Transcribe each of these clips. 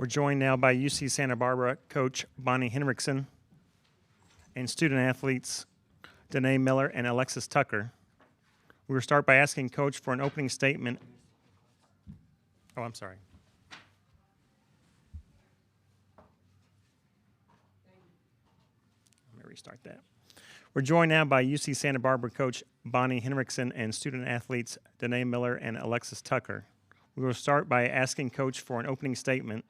We're joined now by UC Santa Barbara coach Bonnie Henrickson and student athletes Danae Miller and Alexis Tucker. We will start by asking Coach for an opening statement. Oh, I'm sorry. Let me restart that. We're joined now by UC Santa Barbara coach Bonnie Henrickson and student athletes Danae Miller and Alexis Tucker. We will start by asking Coach for an opening statement.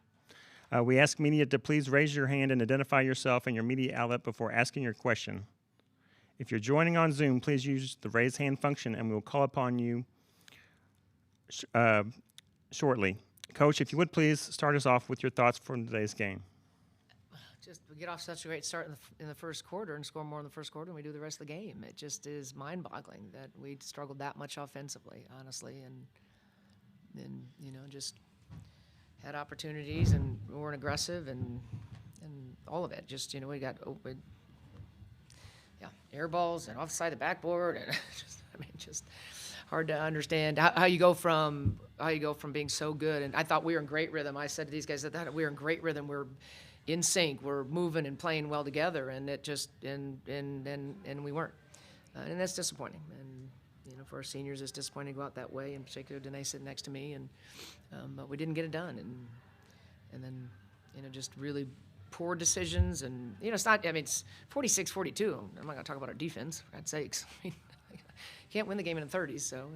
We ask media to please raise your hand and identify yourself and your media outlet before asking your question. If you're joining on Zoom, please use the raise hand function and we will call upon you shortly. Coach, if you would please start us off with your thoughts from today's game. Just we get off such a great start in the first quarter and score more in the first quarter than we do the rest of the game. It just is mind-boggling that we struggled that much offensively, honestly, and just had opportunities and we weren't aggressive and all of it. Just we got open, air balls and offside the backboard and just hard to understand how you go from being so good. And I thought we were in great rhythm. I said to these guys that we were in great rhythm. We're in sync. We're moving and playing well together, and it just and we weren't, and that's disappointing. And for our seniors, it's disappointing to go out that way. In particular, Danae sitting next to me, and but we didn't get it done, and then just really poor decisions. And it's not. I mean, it's 46-42. I'm not going to talk about our defense, for God's sakes. I mean, can't win the game in the 30s, so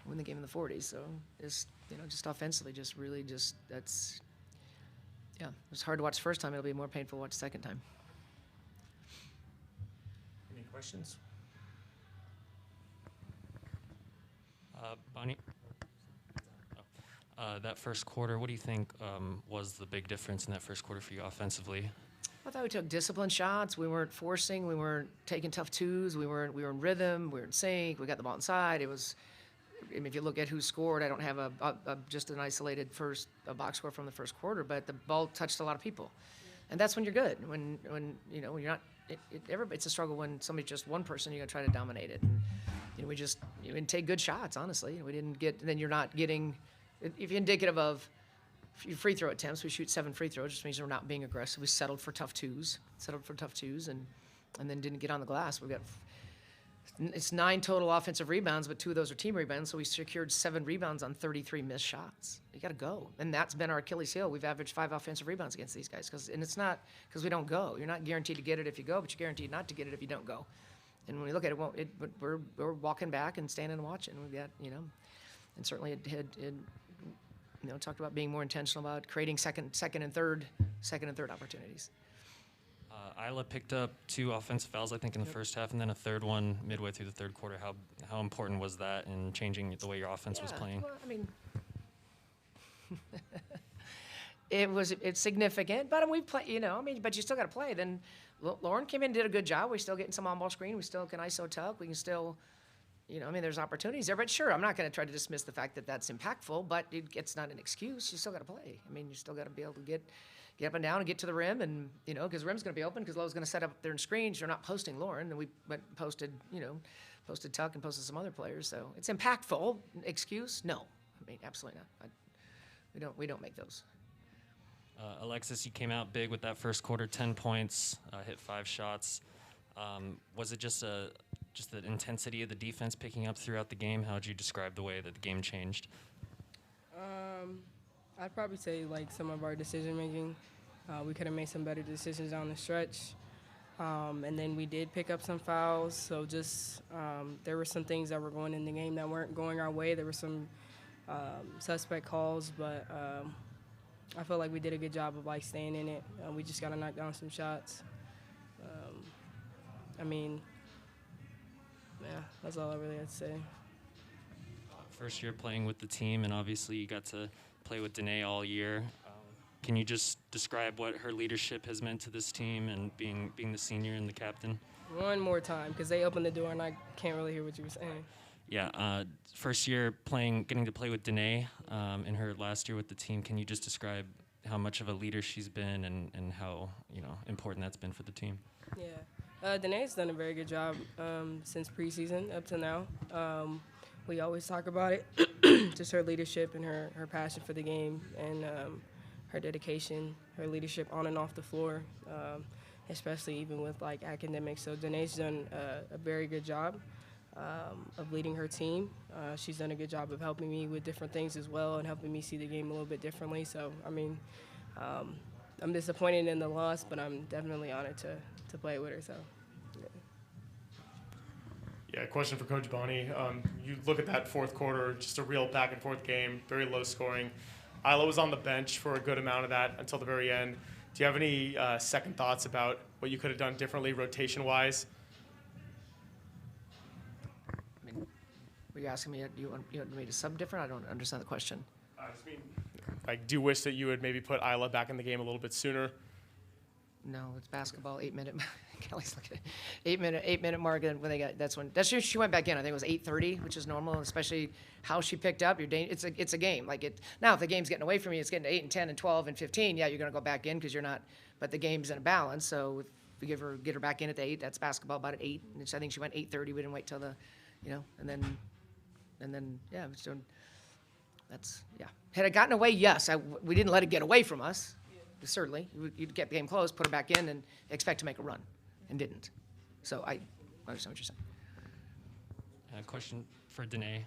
win the game in the 40s. So just just offensively, that's. Yeah, it was hard to watch the first time. It'll be more painful to watch the second time. Any questions? Bonnie, that first quarter, what do you think was the big difference in that first quarter for you offensively? I thought we took disciplined shots. We weren't forcing. We weren't taking tough twos. We were in rhythm. We were in sync. We got the ball inside. It was. I mean, if you look at who scored, I don't have just an isolated a box score from the first quarter, but the ball touched a lot of people, and that's when you're good. When you're not, it's a struggle when somebody's just one person. You're gonna try to dominate it, and we didn't take good shots. Honestly, we didn't get. Then you're not getting. If you're indicative of your free throw attempts, we shoot 7 free throws. Just means we're not being aggressive. We settled for tough twos, and then didn't get on the glass. It's 9 total offensive rebounds, but 2 of those are team rebounds, so we secured 7 rebounds on 33 missed shots. You got to go, and that's been our Achilles heel. We've averaged 5 offensive rebounds against these guys, and it's not because we don't go. You're not guaranteed to get it if you go, but you're guaranteed not to get it if you don't go. And when we look at it, we're walking back and standing and watching. We've got and certainly it talked about being more intentional about creating second and third opportunities. Isla picked up 2 offensive fouls, I think, in the first half, and then a third one midway through the third quarter. How important was that in changing the way your offense was playing? Well, I mean, it's significant, but we play. But you still got to play. Then Lauren came in and did a good job. We're still getting some on-ball screen. We still can ISO tuck. We can still, there's opportunities there. But sure, I'm not going to try to dismiss the fact that that's impactful, but it's not an excuse. You still got to play. I mean, you still got to be able to get up and down and get to the rim, and because the rim's going to be open because Lowe's going to set up there in screens. You're not posting Lauren, and we posted Tuck and posted some other players. So it's impactful. Excuse? No, I mean absolutely not. We don't make those. Alexis, you came out big with that first quarter, 10 points, hit 5 shots. Was it just the intensity of the defense picking up throughout the game? How would you describe the way that the game changed? I'd probably say some of our decision making. We could have made some better decisions down the stretch. And then we did pick up some fouls. So just there were some things that were going in the game that weren't going our way. There were some suspect calls, but I feel like we did a good job of staying in it. We just got to knock down some shots. That's all I really had to say. First year playing with the team, and obviously you got to play with Danae all year. Can you just describe what her leadership has meant to this team and being the senior and the captain? One more time, because they opened the door and I can't really hear what you were saying. Yeah, first year getting to play with Danae in her last year with the team. Can you just describe how much of a leader she's been and how important that's been for the team? Yeah, Danae's done a very good job since preseason up to now. We always talk about it, just her leadership and her passion for the game and her dedication, her leadership on and off the floor, especially even with like academics. So Danae's done a very good job of leading her team. She's done a good job of helping me with different things as well and helping me see the game a little bit differently. So, I mean, I'm disappointed in the loss, but I'm definitely honored to play with her. So, Yeah, question for Coach Bonnie. You look at that fourth quarter, just a real back and forth game, very low scoring. Isla was on the bench for a good amount of that until the very end. Do you have any second thoughts about what you could have done differently rotation-wise? I mean, were you asking me, you want me to sub different? I don't understand the question. I just mean, like, do you wish that you would maybe put Isla back in the game a little bit sooner? No, it's basketball. 8 minute. Kelly's looking at 8 minute mark, and when they got that's when she went back in. I think it was 8:30, which is normal, especially how she picked up. It's a game. Like it now, if the game's getting away from you, it's getting to 8 and 10 and 12 and 15. Yeah, you're gonna go back in because you're not. But the game's in a balance. So if we get her back in at the 8, that's basketball. About at 8, and I think she went 8:30. We didn't wait till the, and then yeah, so that's yeah. Had it gotten away, yes, we didn't let it get away from us. Certainly, you'd get the game close, put her back in, and expect to make a run, and didn't. So I understand what you're saying. A question for Danae.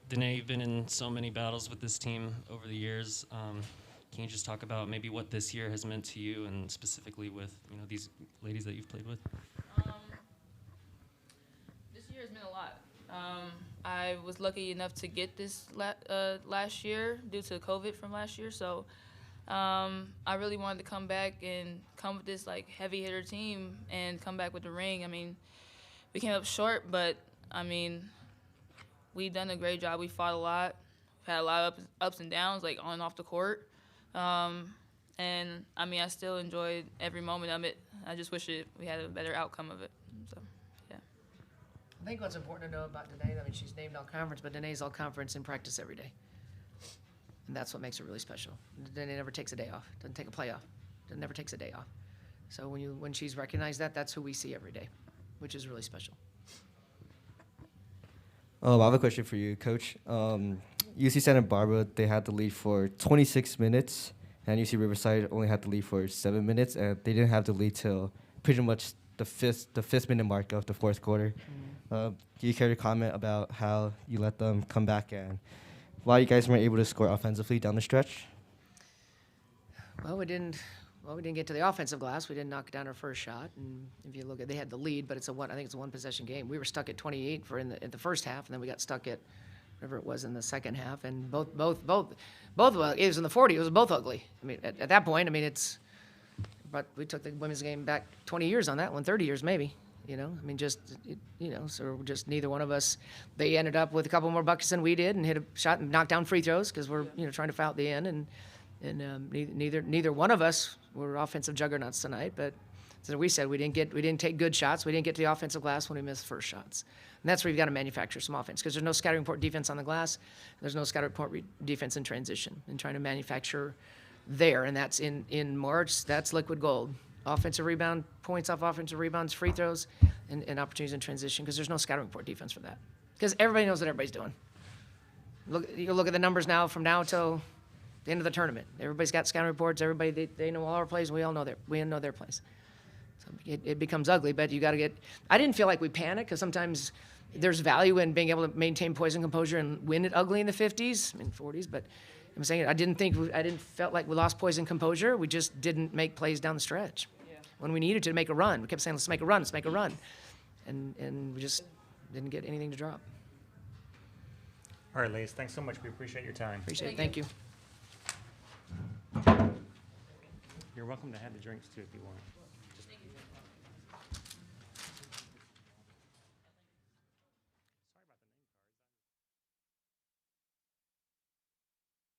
Danae, you've been in so many battles with this team over the years. Can you just talk about maybe what this year has meant to you, and specifically with these ladies that you've played with? This year has meant a lot. I was lucky enough to get this last year due to COVID from last year, so I really wanted to come back and come with this like heavy hitter team and come back with the ring. I mean, we came up short, but I mean, we've done a great job. We fought a lot. We've had a lot of ups and downs, like on and off the court. And I mean, I still enjoyed every moment of it. I just wish we had a better outcome of it. So. I think what's important to know about Danae, I mean, she's named all conference, but Danae's all conference in practice every day. And that's what makes her really special. Danae never takes a day off, doesn't take a play off, never takes a day off. So when she's recognized that's who we see every day, which is really special. I have a question for you, Coach. UC Santa Barbara, they had the lead for 26 minutes, and UC Riverside only had the lead for 7 minutes, and they didn't have the lead till pretty much the fifth minute mark of the fourth quarter. Do you care to comment about how you let them come back and why you guys weren't able to score offensively down the stretch? Well, we didn't get to the offensive glass. We didn't knock down our first shot. And if you look at, they had the lead, but I think it's a one possession game. We were stuck at 28 in the first half, and then we got stuck at whatever it was in the second half. And both it was in the 40. It was both ugly. I mean, at that point, I mean but we took the women's game back 20 years on that one, 30 years maybe. I mean, so just neither one of us. They ended up with a couple more buckets than we did, and hit a shot and knocked down free throws because we're trying to foul at the end, and neither one of us were offensive juggernauts tonight. But as we said, we didn't take good shots. We didn't get to the offensive glass when we missed first shots, and that's where you've got to manufacture some offense because there's no scattering port defense on the glass. There's no scattering port defense in transition, and trying to manufacture there, and that's in March. That's liquid gold. Offensive rebound, points off offensive rebounds, free throws, and opportunities in transition because there's no scattering port defense for that. Because everybody knows what everybody's doing. You look at the numbers now from now till the end of the tournament. Everybody's got scouting reports. Everybody they know all our plays. And we all know their plays. So it becomes ugly, but you got to get. I didn't feel like we panicked because sometimes there's value in being able to maintain poise and composure and win it ugly in the 50s, 40s, but. I'm saying I didn't felt like we lost poise and composure. We just didn't make plays down the stretch when we needed to make a run. We kept saying, let's make a run. And we just didn't get anything to drop. All right, ladies, thanks so much. We appreciate your time. Appreciate it. Thank you. You're welcome to have the drinks too if you want.